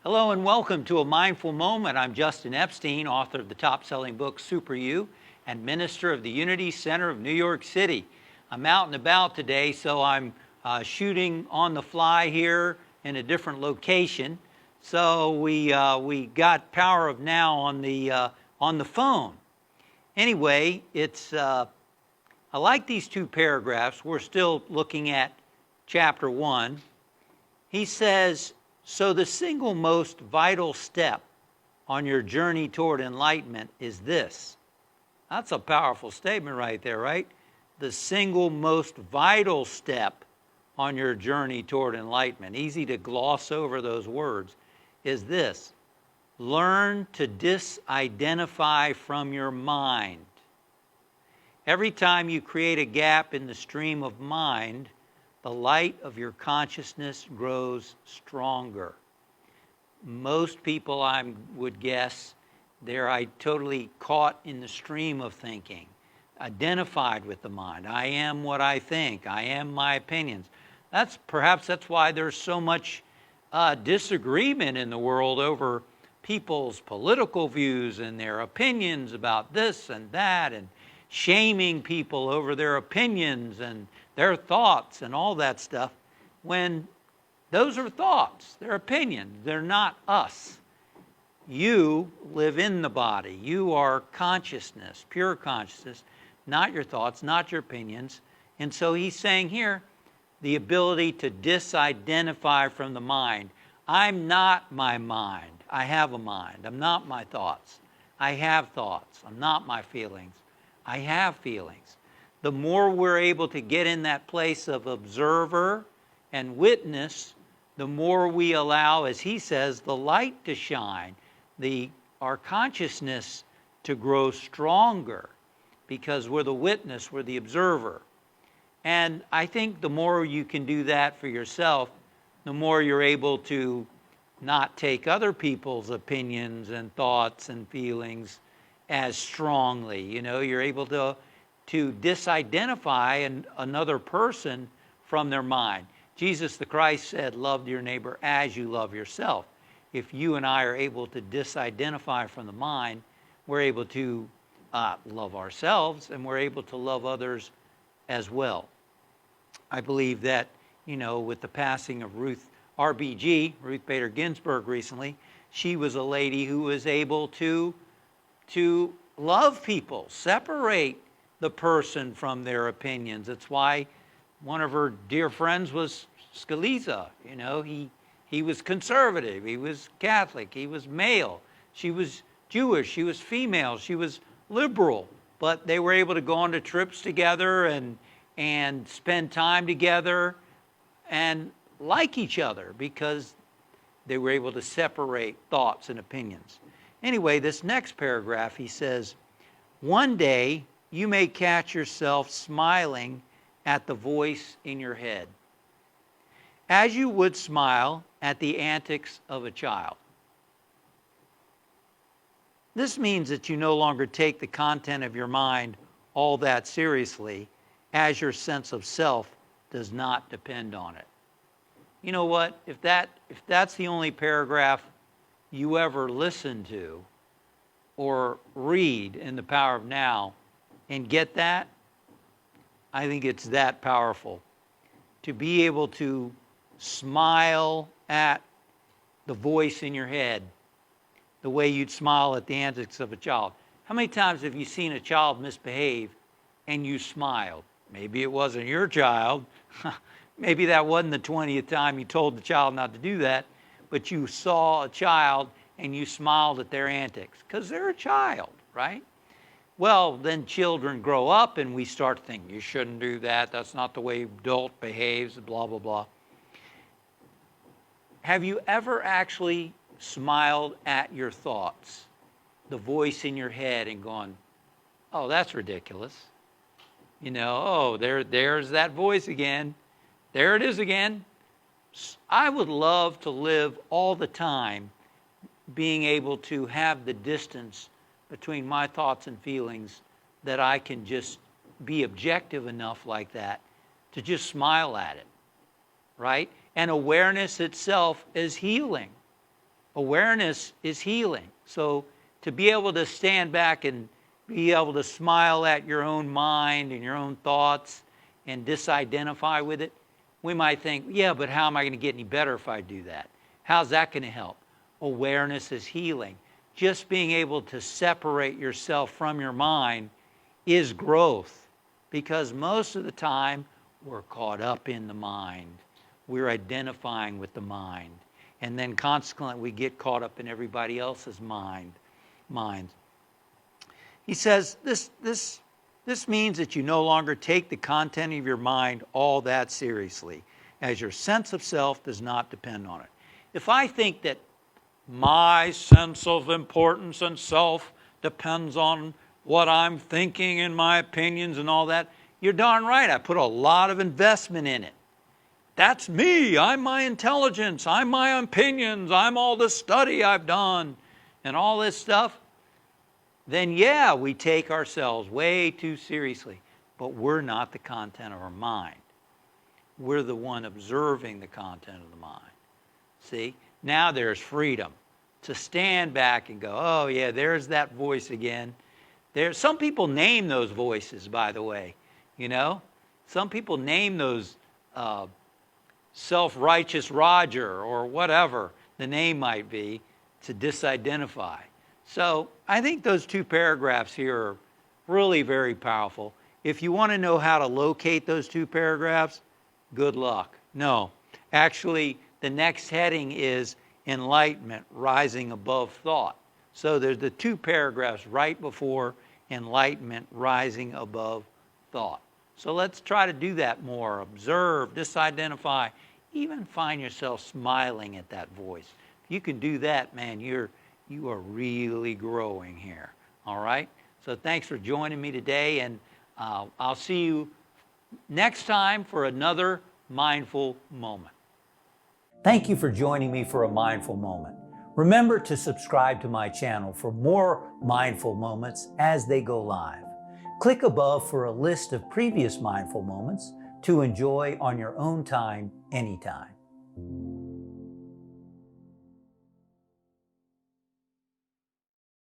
Hello and welcome to A Mindful Moment. I'm Justin Epstein, author of the top-selling book Super You and minister of the Unity Center of New York City. I'm out and about today, so I'm shooting on the fly here in a different location. So we got Power of Now on the phone. Anyway, I like these two paragraphs. We're still looking at chapter 1. He says, so the single most vital step on your journey toward enlightenment is this. That's a powerful statement right there, right? The single most vital step on your journey toward enlightenment, easy to gloss over those words, is this. Learn to disidentify from your mind. Every time you create a gap in the stream of mind, the light of your consciousness grows stronger. Most people, I would guess, they're totally caught in the stream of thinking, identified with the mind. I am what I think. I am my opinions. Perhaps that's why there's so much disagreement in the world over people's political views and their opinions about this and that, and shaming people over their opinions and their thoughts and all that stuff, when those are thoughts, they're opinions, they're not us. You live in the body. You are consciousness, pure consciousness, not your thoughts, not your opinions. And so he's saying here, the ability to disidentify from the mind. I'm not my mind. I have a mind. I'm not my thoughts. I have thoughts. I'm not my feelings. I have feelings. The more we're able to get in that place of observer and witness, the more we allow, as he says, the light to shine, our consciousness to grow stronger, because we're the witness, we're the observer. And I think the more you can do that for yourself, the more you're able to not take other people's opinions and thoughts and feelings as strongly. You're able to disidentify another person from their mind. Jesus the Christ said, love your neighbor as you love yourself. If you and I are able to disidentify from the mind, we're able to love ourselves, and we're able to love others as well. I believe that, with the passing of Ruth Bader Ginsburg recently, she was a lady who was able to love people, separate the person from their opinions. That's why one of her dear friends was Scalise. He was conservative, he was Catholic, he was male, she was Jewish, she was female, she was liberal, but they were able to go on to trips together and spend time together and like each other because they were able to separate thoughts and opinions. Anyway, this next paragraph, he says, one day you may catch yourself smiling at the voice in your head, as you would smile at the antics of a child. This means that you no longer take the content of your mind all that seriously, as your sense of self does not depend on it. You know what? If that's the only paragraph you ever listen to or read in The Power of Now and get that, I think it's that powerful. To be able to smile at the voice in your head the way you'd smile at the antics of a child. How many times have you seen a child misbehave and you smiled? Maybe it wasn't your child. Maybe that wasn't the 20th time you told the child not to do that, but you saw a child and you smiled at their antics because they're a child, right? Well, then children grow up and we start thinking, you shouldn't do that. That's not the way adult behaves, blah, blah, blah. Have you ever actually smiled at your thoughts, the voice in your head, and gone, oh, that's ridiculous. There's that voice again. There it is again. I would love to live all the time being able to have the distance between my thoughts and feelings that I can just be objective enough like that to just smile at it, right? And awareness itself is healing. Awareness is healing. So to be able to stand back and be able to smile at your own mind and your own thoughts and disidentify with it, we might think, yeah, but how am I going to get any better if I do that? How's that going to help? Awareness is healing. Just being able to separate yourself from your mind is growth, because most of the time we're caught up in the mind. We're identifying with the mind. And then consequently we get caught up in everybody else's minds. He says this means that you no longer take the content of your mind all that seriously, as your sense of self does not depend on it. If I think that my sense of importance and self depends on what I'm thinking and my opinions and all that, you're darn right. I put a lot of investment in it. That's me. I'm my intelligence. I'm my opinions. I'm all the study I've done and all this stuff. Then yeah, we take ourselves way too seriously. But we're not the content of our mind. We're the one observing the content of the mind. See? Now there's freedom to stand back and go, oh yeah, there's that voice again. Some people name those voices, by the way. You know? Some people name those self-righteous Roger or whatever the name might be to disidentify. So I think those two paragraphs here are really very powerful. If you want to know how to locate those two paragraphs, good luck. No, actually the next heading is enlightenment rising above thought. So there's the two paragraphs right before enlightenment rising above thought. So let's try to do that more. Observe, disidentify, even find yourself smiling at that voice. If you can do that, man, you are really growing here. All right? So thanks for joining me today, and I'll see you next time for another mindful moment. Thank you for joining me for a mindful moment. Remember to subscribe to my channel for more mindful moments as they go live. Click above for a list of previous mindful moments to enjoy on your own time, anytime.